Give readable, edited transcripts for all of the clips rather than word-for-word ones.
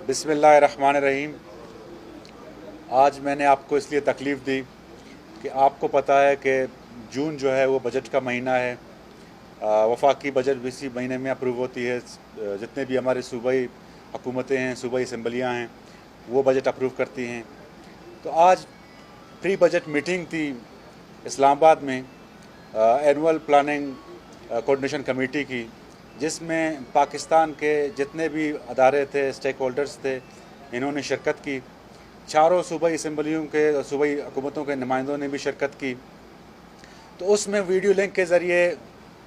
बिस्मिल्लाहिर्रहमानिर्रहीम। आज मैंने आपको इसलिए तकलीफ़ दी कि आपको पता है कि जून जो है वो बजट का महीना है। वफाकी बजट भी इसी महीने में अप्रूव होती है। जितने भी हमारे सूबाई हुकूमतें हैं, सूबाई असम्बलियाँ हैं, वो बजट अप्रूव करती हैं। तो आज प्री बजट मीटिंग थी इस्लामाबाद में एनुअल प्लानिंग कोऑर्डिनेशन कमेटी की, जिसमें पाकिस्तान के जितने भी अदारे थे, स्टेक होल्डर्स थे, इन्होंने शिरकत की। चारों सूबाई असम्बलियों के, सूबाई हुकूमतों के नुमाइंदों ने भी शिरकत की। तो उसमें वीडियो लिंक के ज़रिए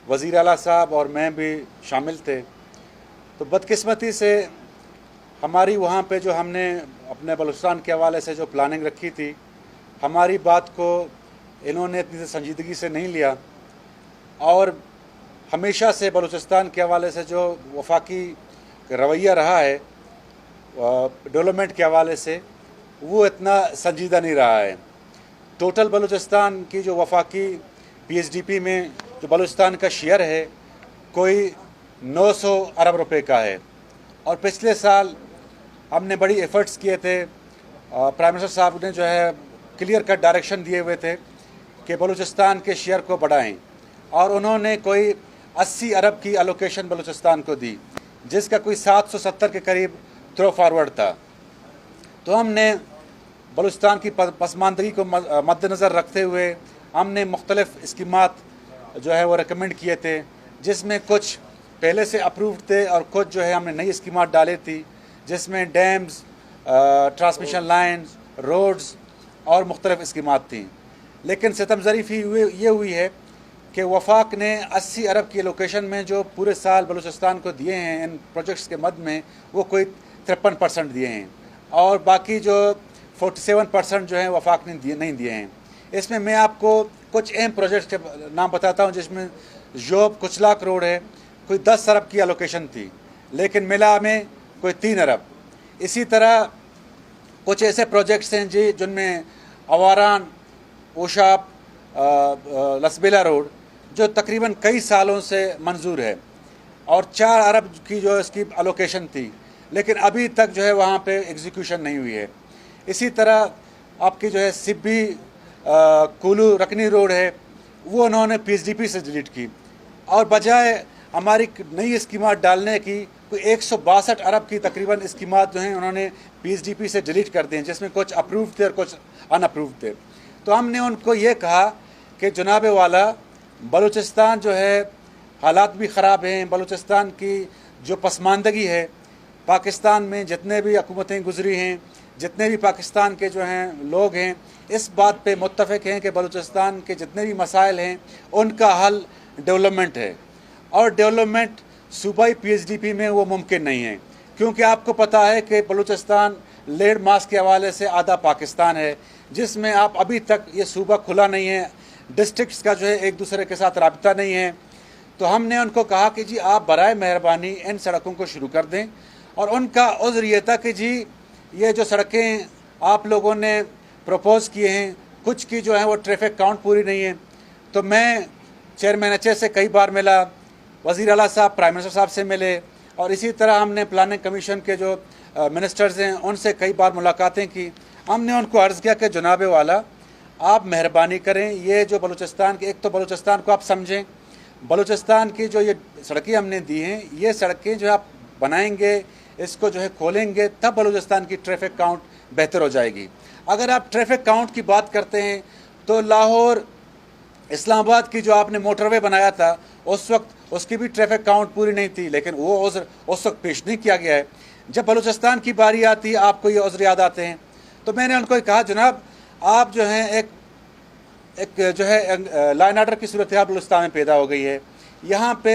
वज़ीर आला साहब और मैं भी शामिल थे। तो बदकिस्मती से हमारी वहाँ पे जो हमने अपने बलूचिस्तान के हवाले से जो प्लानिंग रखी थी, हमारी बात को इन्होंने इतनी संजीदगी से नहीं लिया और हमेशा से बलूचिस्तान के हवाले से जो वफाकी रवैया रहा है डेवलपमेंट के हवाले से, वो इतना संजीदा नहीं रहा है। टोटल बलूचिस्तान की जो वफाकी पीएचडीपी में जो बलूचिस्तान का शेयर है, कोई 900 अरब रुपए का है। और पिछले साल हमने बड़ी एफ़र्ट्स किए थे। प्राइम मिनिस्टर साहब ने जो है क्लियर कट डायरेक्शन दिए हुए थे कि बलूचिस्तान के शेयर को बढ़ाएं, और उन्होंने कोई 80 अरब की एलोकेशन बलूचिस्तान को दी, जिसका कोई 770 के करीब थ्रो फॉरवर्ड था। तो हमने बलूचिस्तान की पसमानदगी को मद्देनज़र रखते हुए हमने मुख्तलिफ़ स्कीमात जो है वो रिकमेंड किए थे, जिसमें कुछ पहले से अप्रूव्ड थे और कुछ जो है हमने नई स्कीमात डाले थी, जिसमें डैम्स, ट्रांसमिशन लाइन्स, रोड्स और मुख्तलिफ़ स्कीमात थी। लेकिन सितम ज़रीफ़ी ये हुई है कि वफाक ने 80 अरब की लोकेशन में जो पूरे साल बलूचिस्तान को दिए हैं इन प्रोजेक्ट्स के मद में, वो कोई 53% दिए हैं, और बाकी जो 47% जो हैं वफाक ने नहीं दिए हैं। इसमें मैं आपको कुछ अहम प्रोजेक्ट्स के नाम बताता हूँ, जिसमें जोब कुचलाक रोड है, कोई 10 अरब की एलोकेशन थी, लेकिन मिला में कोई 3 अरब। इसी तरह कुछ ऐसे प्रोजेक्ट्स हैं जिनमें अवारान, ओशाप, लसबेला रोड, जो तकरीबन कई सालों से मंजूर है, और 4 अरब की जो इसकी एलोकेशन थी, लेकिन अभी तक जो है वहाँ पे एग्जीक्यूशन नहीं हुई है। इसी तरह आपकी जो है सिब्बी कुलू रकनी रोड है, वो उन्होंने पीएचडीपी से डिलीट की, और बजाय हमारी नई स्कीमात डालने की कोई 162 अरब की तकरीबन स्कीमात जो हैं उन्होंने पीएचडीपी से डिलीट कर दी, जिसमें कुछ अप्रूव थे और कुछ अनअप्रूव थे। तो हमने उनको ये कहा कि जनाब वाला, बलूचिस्तान जो है हालात भी ख़राब हैं, बलूचिस्तान की जो पसमानदगी है, पाकिस्तान में जितने भी हुकूमतें गुजरी हैं, जितने भी पाकिस्तान के जो हैं लोग हैं, इस बात पे मुत्तफ़िक़ हैं कि बलूचिस्तान के जितने भी मसाइल हैं उनका हल डेवलपमेंट है, और डेवलपमेंट सूबाई पीएचडीपी में वो मुमकिन नहीं है, क्योंकि आपको पता है कि बलूचिस्तान लैंड मास के हवाले से आधा पाकिस्तान है, जिसमें आप अभी तक ये सूबा खुला नहीं है, डिस्ट्रिक्ट्स का जो है एक दूसरे के साथ राब्ता नहीं है। तो हमने उनको कहा कि जी आप बराए मेहरबानी इन सड़कों को शुरू कर दें, और उनका उज़्र ये था कि जी ये जो सड़कें आप लोगों ने प्रपोज़ किए हैं, कुछ की जो है वो ट्रैफिक काउंट पूरी नहीं है। तो मैं चेयरमैन एच से कई बार मिला, वज़ीर आला साहब, प्राइम मिनिस्टर साहब से मिले, और इसी तरह हमने प्लानिंग कमीशन के जो मिनिस्टर्स हैं उनसे कई बार मुलाकातें की। हमने उनको अर्ज़ किया कि जनाब वाला, आप मेहरबानी करें, ये जो बलूचिस्तान के, एक तो बलूचिस्तान को आप समझें, बलूचिस्तान की जो ये सड़कें हमने दी हैं, ये सड़कें जो आप बनाएंगे, इसको जो है खोलेंगे, तब बलूचिस्तान की ट्रैफिक काउंट बेहतर हो जाएगी। अगर आप ट्रैफिक काउंट की बात करते हैं तो लाहौर इस्लामाबाद की जो आपने मोटरवे बनाया था, उस वक्त उसकी भी ट्रैफिक काउंट पूरी नहीं थी, लेकिन वो उस वक्त पेश नहीं किया गया है। जब बलूचिस्तान की बारी आती है, आपको ये उज़्र याद आते हैं। तो मैंने उनको कहा, जनाब आप जो हैं एक जो है लाइन आर्डर की सूरत हाल बलूचिस्तान में पैदा हो गई है। यहाँ पे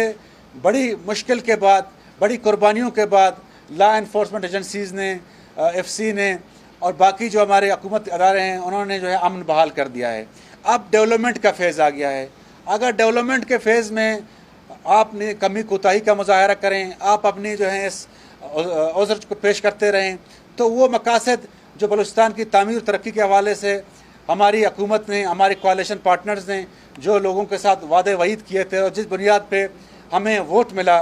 बड़ी मुश्किल के बाद, बड़ी कुर्बानियों के बाद लॉ इन्फोर्समेंट एजेंसीज़ ने, एफसी ने, और बाकी जो हमारे हुकूमत अदारे हैं, उन्होंने जो है अमन बहाल कर दिया है। अब डेवलपमेंट का फेज़ आ गया है। अगर डेवलपमेंट के फेज़ में आपने कमी कोताही का मुजाहरा करें, आप अपनी जो है इस उज़्र को पेश करते रहें, तो वो मकासद जो बलूचिस्तान की तामीर तरक्की के हवाले से हमारी हुकूमत ने, हमारे कोalition पार्टनर्स ने जो लोगों के साथ वादे वईद किए थे, और जिस बुनियाद पे हमें वोट मिला,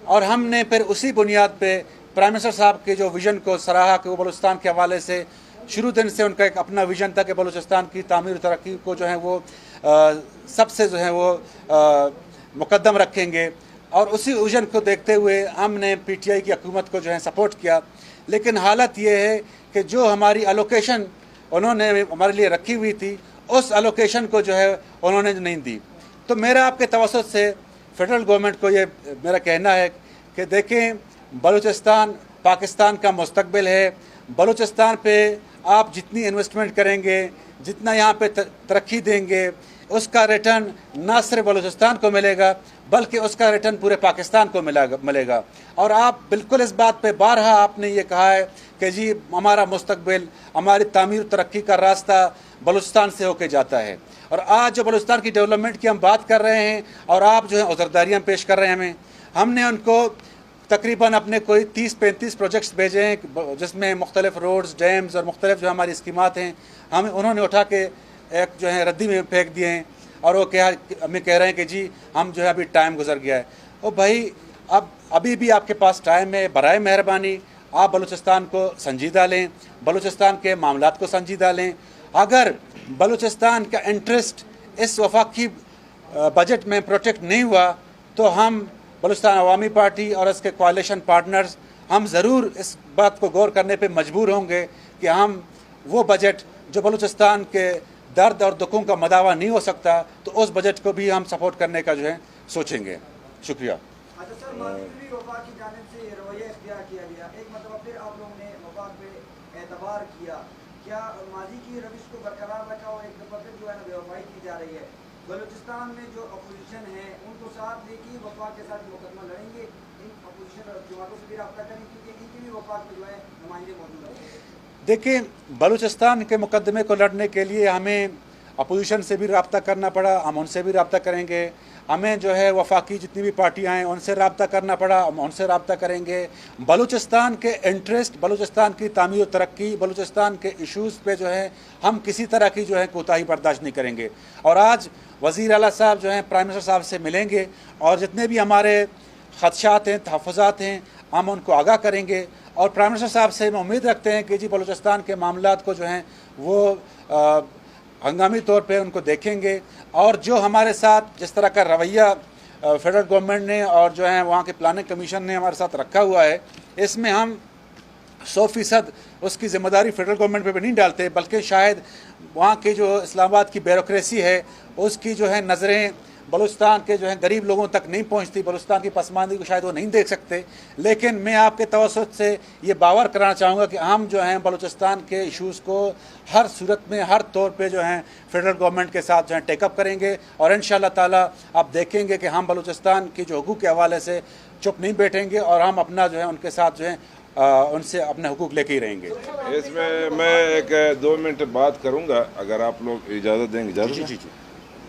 और हमने फिर उसी बुनियाद पे प्राइम मिनिस्टर साहब के जो विज़न को सराहा कि वो बलूचिस्तान के हवाले से शुरू दिन से उनका एक अपना विज़न था कि बलूचिस्तान की तामीर तरक्की को जो है वो सबसे जो है वो मुकद्दम रखेंगे, और उसी विज़न को देखते हुए हमने पीटीआई की हुकूमत को जो है सपोर्ट किया। लेकिन हालत ये है कि जो हमारी एलोकेशन उन्होंने हमारे लिए रखी हुई थी, उस एलोकेशन को जो है उन्होंने नहीं दी। तो मेरा आपके तवसत से फेडरल गवर्नमेंट को ये मेरा कहना है कि देखें, बलूचिस्तान पाकिस्तान का मुस्तकबिल है। बलूचिस्तान पे आप जितनी इन्वेस्टमेंट करेंगे, जितना यहाँ पे तरक्की देंगे, उसका रिटर्न ना सिर्फ बलूचिस्तान को मिलेगा बल्कि उसका रिटर्न पूरे पाकिस्तान को मिलेगा। और आप बिल्कुल इस बात पे बारहा आपने ये कहा है कि जी हमारा मुस्तकबिल, हमारी तामीर तरक्की का रास्ता बलूचिस्तान से होके जाता है। और आज जो बलूचिस्तान की डेवलपमेंट की हम बात कर रहे हैं और आप जो है उज़रदारियाँ पेश कर रहे हैं हमने उनको तकरीबन अपने कोई 30-35 प्रोजेक्ट्स भेजे हैं जिसमें मुख्तलिफ रोड्स, डैम्स और मुख्तलिफ जो हमारी स्कीमात हैं उन्होंने उठा के एक जो है रद्दी में फेंक दिए हैं। और वो हमें कह रहे हैं कि जी हम जो है अभी टाइम गुजर गया है। ओ भाई, अब अभी भी आपके पास टाइम है, बराए मेहरबानी आप बलूचिस्तान को संजीदा लें, बलूचिस्तान के मामलात को संजीदा लें। अगर बलूचिस्तान का इंटरेस्ट इस वफाकी बजट में प्रोटेक्ट नहीं हुआ तो हम बलूचिस्तान अवामी पार्टी और इसके कोalition पार्टनर्स हम ज़रूर इस बात को गौर करने पे मजबूर होंगे कि हम वो बजट जो बलूचिस्तान के दर्द और दुखों का मदावा नहीं हो सकता, तो उस बजट को भी हम सपोर्ट करने का जो है सोचेंगे। शुक्रिया। अच्छा सर, माजी वफाक की जानिब से ये रवैया इख्तियार किया गया, एक मतलब फिर आप लोगों ने वफाक पे एतबार किया, क्या माजी की रविश को बरकरार रखा और एक दफ़ा फिर जो है ना बेवफाई की जा रही है? बलूचिस्तान में जो अपोजिशन है उनको साथ लेके वफाक के साथ मुकदमा लड़ेंगे, इन अपोजिशन जमातों से भी रब्ता करें क्योंकि इनकी भी वफाक में जो है नुमाइंदे मौजूद हैं। देखिए, बलूचिस्तान के मुकदमे को लड़ने के लिए हमें अपोजिशन से भी रब्ता करना पड़ा, हम उनसे भी रब्ता करेंगे। हमें जो है वफाकी जितनी भी पार्टियाँ हैं उनसे रब्ता करना पड़ा, हम उनसे रब्ता करेंगे। बलूचिस्तान के इंटरेस्ट, बलूचिस्तान की तामीर तरक्की, बलूचिस्तान के इशूज़ पे जो है हम किसी तरह की जो है कोताही बर्दाश्त नहीं करेंगे। और आज वज़ीर आला साहब जो हैं प्राइम मिनिस्टर साहब से मिलेंगे और जितने भी हमारे खदशात हैं, तहफ़्फ़ुज़ात हैं, हम उनको आगाह करेंगे। और प्राइम मिनिस्टर साहब से हम उम्मीद रखते हैं कि जी बलूचिस्तान के मामलात को जो हैं वो हंगामी तौर पे उनको देखेंगे। और जो हमारे साथ जिस तरह का रवैया फेडरल गवर्नमेंट ने और जो है वहाँ के प्लानिंग कमीशन ने हमारे साथ रखा हुआ है, इसमें हम 100% उसकी ज़िम्मेदारी फेडरल गवर्नमेंट पे भी नहीं डालते, बल्कि शायद वहाँ की जो इस्लामाबाद की ब्यूरोक्रेसी है उसकी जो है नज़रें बलूचिस्तान के जो है गरीब लोगों तक नहीं पहुँचती, बलूचिस्तान की पसमानदगी को शायद वो नहीं देख सकते। लेकिन मैं आपके तवसत से ये बावर कराना चाहूँगा कि हम जो हैं बलूचिस्तान के इशूज़ को हर सूरत में, हर तौर पे जो हैं फेडरल गवर्नमेंट के साथ जो है टेकअप करेंगे। और इंशाअल्लाह ताला आप देखेंगे कि हम बलूचिस्तान की जो हुकूक़ के हवाले से चुप नहीं बैठेंगे और हम अपना जो है उनके साथ जो है उनसे अपने हुकूक लेके ही रहेंगे। इसमें मैं एक 2 मिनट बात करूँगा, अगर आप लोग इजाज़त देंगे। इजाज़त? जी जी जी।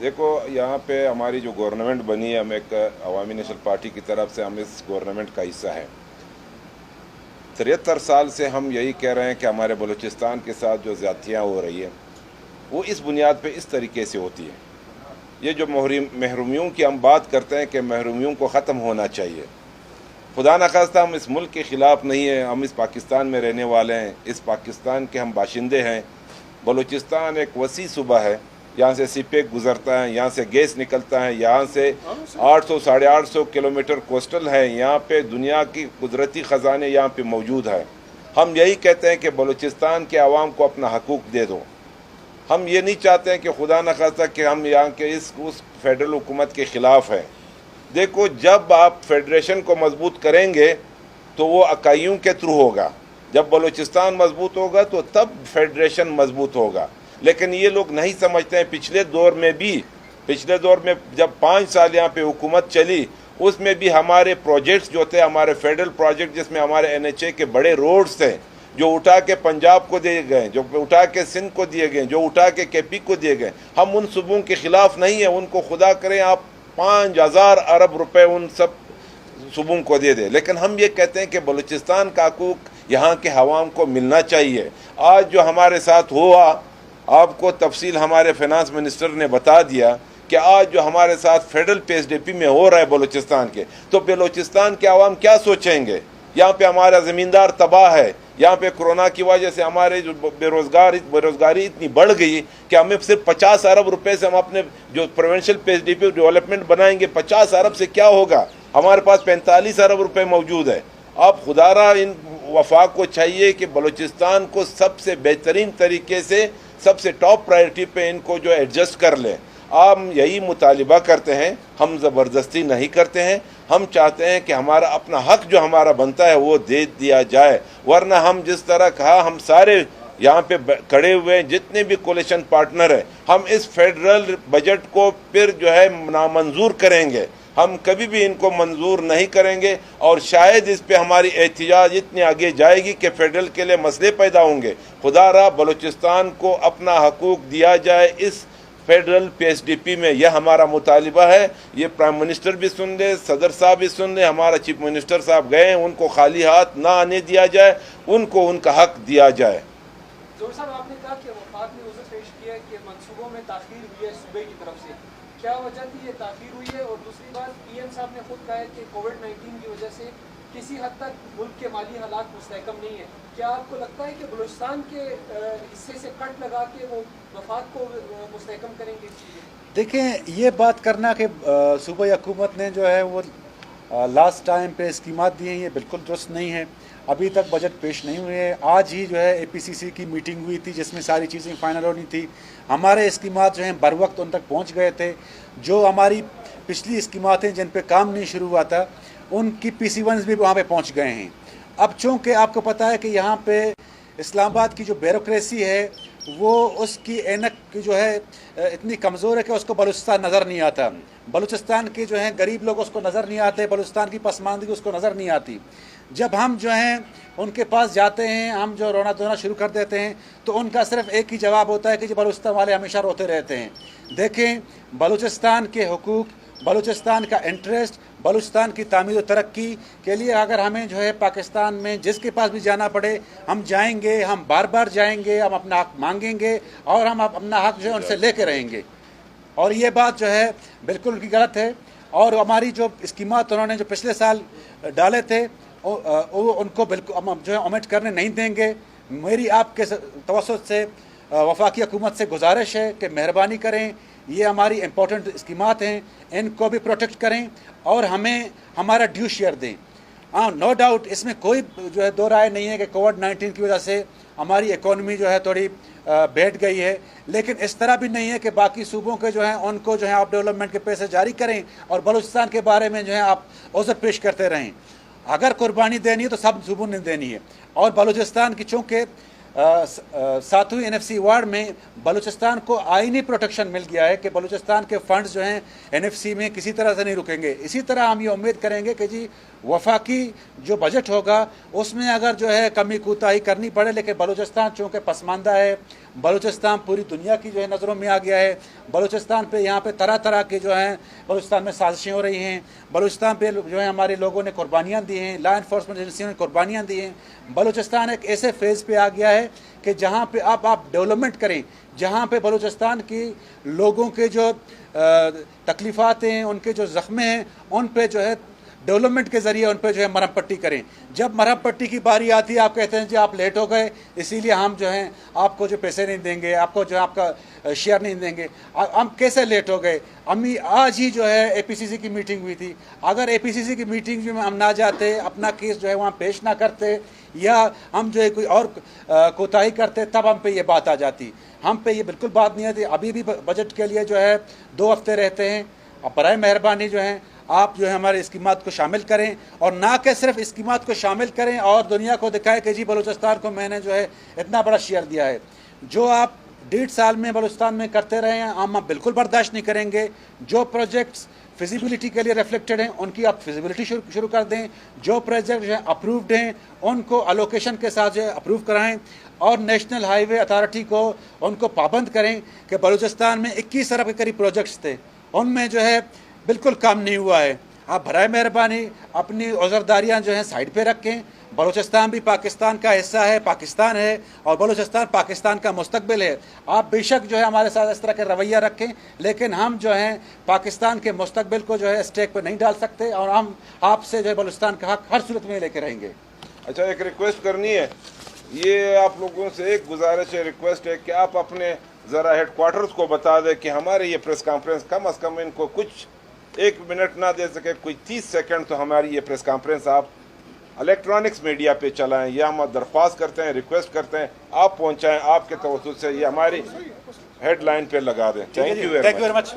देखो, यहाँ पे हमारी जो गवर्नमेंट बनी है, हम एक अवामी नेशनल पार्टी की तरफ से हम इस गवर्नमेंट का हिस्सा है। 73 साल से हम यही कह रहे हैं कि हमारे बलूचिस्तान के साथ जो ज़्यादतियाँ हो रही है वो इस बुनियाद पे इस तरीके से होती है। ये जो महरूमियों की हम बात करते हैं कि महरूमियों को ख़त्म होना चाहिए, खुदा न खास्ता हम इस मुल्क के ख़िलाफ़ नहीं है, हम इस पाकिस्तान में रहने वाले हैं, इस पाकिस्तान के हम बाशिंदे हैं। बलूचिस्तान एक वसी सूबा है, यहाँ से सीपेक गुज़रता है, यहाँ से गैस निकलता है, यहाँ से 800-850 किलोमीटर कोस्टल है, यहाँ पे दुनिया की कुदरती ख़जाने यहाँ पे मौजूद है। हम यही कहते हैं कि बलूचिस्तान के आवाम को अपना हकूक़ दे दो। हम ये नहीं चाहते हैं कि खुदा न खास्ता कि हम यहाँ के उस फेडरल हुकूमत के ख़िलाफ़ हैं। देखो, जब आप फेडरेशन को मजबूत करेंगे तो वो इकाइयों के थ्रू होगा, जब बलूचिस्तान मजबूत होगा तो तब फेडरेशन मजबूत होगा। लेकिन ये लोग नहीं समझते हैं। पिछले दौर में जब 5 साल यहाँ पे हुकूमत चली, उसमें भी हमारे प्रोजेक्ट्स जो थे, हमारे फेडरल प्रोजेक्ट जिसमें हमारे NHA के बड़े रोड्स थे, जो उठा के पंजाब को दिए गए, जो उठा के सिंध को दिए गए, जो उठा के KP को दिए गए, हम उन सूबों के ख़िलाफ़ नहीं है। उनको खुदा करें आप 5000 अरब रुपए उन सब सूबों को दे दे। लेकिन हम ये कहते हैं कि बलूचिस्तान का हकूक़ यहाँ के हवाम को मिलना चाहिए। आज जो हमारे साथ हुआ, आपको तफसील हमारे फाइनेंस मिनिस्टर ने बता दिया कि आज जो हमारे साथ फेडरल PSDP में हो रहा है बलूचिस्तान के, तो बलूचिस्तान के अवाम क्या सोचेंगे? यहाँ पे हमारा ज़मींदार तबाह है। यहाँ पे कोरोना की वजह से हमारे जो बेरोज़गारी इतनी बढ़ गई कि हमें सिर्फ 50 अरब रुपए से हम अपने जो प्रोविंशियल PSDP डेवलपमेंट बनाएंगे, 50 अरब से क्या होगा? हमारे पास 45 अरब रुपए मौजूद है। अब खुदारा इन वफाक को चाहिए कि बलूचिस्तान को सबसे बेहतरीन तरीके से सबसे टॉप प्रायोरिटी पे इनको जो एडजस्ट कर लें। हम यही मुतालिबा करते हैं, हम ज़बरदस्ती नहीं करते हैं। हम चाहते हैं कि हमारा अपना हक जो हमारा बनता है वो दे दिया जाए, वरना हम जिस तरह कहा हम सारे यहाँ पे खड़े हुए हैं जितने भी कोलिशन पार्टनर हैं, हम इस फेडरल बजट को फिर जो है नामंजूर करेंगे। हम कभी भी इनको मंजूर नहीं करेंगे और शायद इस पे हमारी एहतिजाज इतनी आगे जाएगी कि फेडरल के लिए मसले पैदा होंगे। खुदारा बलूचिस्तान को अपना हकूक दिया जाए इस फेडरल PSDP में, यह हमारा मुतालिबा है। ये प्राइम मिनिस्टर भी सुन ले, सदर साहब भी सुन ले, हमारा चीफ मिनिस्टर साहब गए, उनको खाली हाथ ना आने दिया जाए, उनको उनका हक दिया जाए। जोर साहब, आपने कहा कि वफाक ने उसे पेश किया कि मंसूबों में ताख़ीर हुई है सूबे की तरफ से, क्या वजह थी ये ताख़ीर हुई है? और दूसरी बात, PM साहब ने खुद कहा है कि कोविड-19 की वजह से किसी हद तक मुल्क के माली हालात मुस्तहकम नहीं है। क्या आपको लगता है कि बलूचिस्तान के हिस्से से कट लगा के वो वफाक को मुस्तहकम करेंगे? देखें, ये बात करना कि सूबाई हुकूमत ने जो है वो लास्ट टाइम पे स्कीमात दी हैं, ये बिल्कुल दुरुस्त नहीं है। अभी तक बजट पेश नहीं हुए हैं। आज ही जो है APCC की मीटिंग हुई थी जिसमें सारी चीज़ें फाइनल होनी थी। हमारे स्कीमात जो हैं बर वक्त उन तक पहुँच गए थे। जो हमारी पिछली स्कीमात हैं जिन पे काम नहीं शुरू हुआ था, उनकी PC1s भी वहाँ पे पहुँच गए हैं। अब चूँकि आपको पता है कि यहाँ पे इस्लामाबाद की जो ब्यूरोक्रेसी है वो उसकी ऐनक की जो है इतनी कमज़ोर है कि उसको बलूचिस्तान नज़र नहीं आता। बलूचिस्तान के जो हैं गरीब लोग उसको नज़र नहीं आते, बलूचिस्तान की पसमानदगी उसको नज़र नहीं आती। जब हम जो हैं उनके पास जाते हैं, हम जो रोना धोना शुरू कर देते हैं, तो उनका सिर्फ एक ही जवाब होता है कि जी बलूचिस्तान वाले हमेशा रोते रहते हैं। देखें, बलूचिस्तान के हुकूक, बलूचिस्तान का इंटरेस्ट, बलूचिस्तान की तामीर और तरक्की के लिए अगर हमें जो है पाकिस्तान में जिसके पास भी जाना पड़े हम जाएंगे, हम बार बार जाएंगे, हम अपना हक मांगेंगे और हम अपना हक जो है उनसे लेके रहेंगे। और ये बात जो है बिल्कुल उनकी गलत है। और हमारी जो स्कीमात उन्होंने जो पिछले साल डाले थे उनको बिल्कुल हम जो है ओमिट करने नहीं देंगे। मेरी आपके तवज्जुह से वफाकी हुकूमत से गुजारिश है कि मेहरबानी करें, ये हमारी इम्पोर्टेंट स्कीमात हैं, इनको भी प्रोटेक्ट करें और हमें हमारा ड्यू शेयर दें। हाँ, नो डाउट इसमें कोई जो है दो राय नहीं है कि कोविड-19 की वजह से हमारी इकोनॉमी जो है थोड़ी बैठ गई है, लेकिन इस तरह भी नहीं है कि बाकी सूबों के जो हैं उनको जो है आप डेवलपमेंट के पैसे जारी करें और बलूचिस्तान के बारे में जो है आप उज़र पेश करते रहें। अगर कुर्बानी देनी है तो सब सूबों ने देनी है। और बलूचिस्तान की चूँकि 7वीं NFC वार्ड में बलूचिस्तान को आईनी प्रोटेक्शन मिल गया है कि बलूचिस्तान के फंड्स जो हैं NFC में किसी तरह से नहीं रुकेंगे। इसी तरह हम ये उम्मीद करेंगे कि जी वफाकी जो बजट होगा उसमें अगर जो है कमी कोताही करनी पड़े, लेकिन बलूचिस्तान चूँकि पसमानदा है, बलूचिस्तान पूरी दुनिया की जो है नज़रों में आ गया है। बलूचिस्तान पे यहाँ पे तरह तरह के जो हैं बलूचिस्तान में साजिशें हो रही हैं। बलूचिस्तान पे जो है हमारे लोगों ने कुर्बानियाँ दी हैं, लॉ इन्फोर्समेंट एजेंसियों ने कुर्बानियाँ दी हैं। बलूचिस्तान एक ऐसे फेज़ पे आ गया है कि जहाँ पे अब आप डेवलपमेंट करें, जहाँ पे बलूचिस्तान की लोगों के जो तकलीफ़ात हैं, उनके जो ज़ख्मे हैं, उन पे जो है डेवलपमेंट के ज़रिए उन पर जो है मरहम पट्टी करें। जब मरहम पट्टी की बारी आती है आप कहते हैं जी आप लेट हो गए इसीलिए हम जो हैं आपको जो पैसे नहीं देंगे, आपको जो है आपका शेयर नहीं देंगे। हम कैसे लेट हो गए? अम्मी आज ही जो है APCC की मीटिंग हुई थी। अगर APCC की मीटिंग में हम ना जाते, अपना केस जो है वहाँ पेश ना करते या हम जो है कोई और कोताही करते, तब हम पे ये बात आ जाती। हम पे ये बिल्कुल बात नहीं आती। अभी भी बजट के लिए जो है 2 हफ्ते रहते हैं। अब बराए मेहरबानी जो है आप जो है हमारे स्कीमात को शामिल करें और ना कि सिर्फ स्कीमात को शामिल करें और दुनिया को दिखाएं कि जी बलूचिस्तान को मैंने जो है इतना बड़ा शेयर दिया है। जो आप 1.5 साल में बलूचिस्तान में करते रहे हैं हम बिल्कुल बर्दाश्त नहीं करेंगे। जो प्रोजेक्ट्स फिजिबिलिटी के लिए रिफ्लेक्टेड हैं उनकी आप फिजिबिलिटी शुरू कर दें। जो प्रोजेक्ट जो है अप्रूव्ड हैं उनको अलोकेशन के साथ जो है अप्रूव कराएँ और नेशनल हाईवे अथॉरिटी को उनको पाबंद करें कि बलूचिस्तान में 21 अरब के करीब प्रोजेक्ट्स थे, उनमें जो है बिल्कुल काम नहीं हुआ है। आप बराए मेहरबानी अपनी औज़रदारियाँ जो हैं साइड पे रखें। बलूचिस्तान भी पाकिस्तान का हिस्सा है, पाकिस्तान है, और बलूचिस्तान पाकिस्तान का मुस्तकबिल है। आप बेशक जो है हमारे साथ इस तरह का रवैया रखें, लेकिन हम जो हैं पाकिस्तान के मुस्तकबिल को जो है स्टेक पर नहीं डाल सकते, और हम आपसे जो है बलूचिस्तान का हक हर सूरत में लेके रहेंगे। अच्छा, एक रिक्वेस्ट करनी है, ये आप लोगों से एक गुजारिश है, रिक्वेस्ट है कि आप अपने ज़रा हेडक्वार्टर्स को बता दें कि हमारे ये प्रेस कॉन्फ्रेंस कम अज़ कम इनको कुछ 1 मिनट ना दे सके, कोई 30 सेकंड तो हमारी ये प्रेस कॉन्फ्रेंस आप इलेक्ट्रॉनिक्स मीडिया पे चलाएं। यह हम दरख्वास्त करते हैं, रिक्वेस्ट करते हैं, आप पहुंचाएं, आपके तवज्जुह से ये हमारी हेडलाइन पे लगा दें। Thank you very much.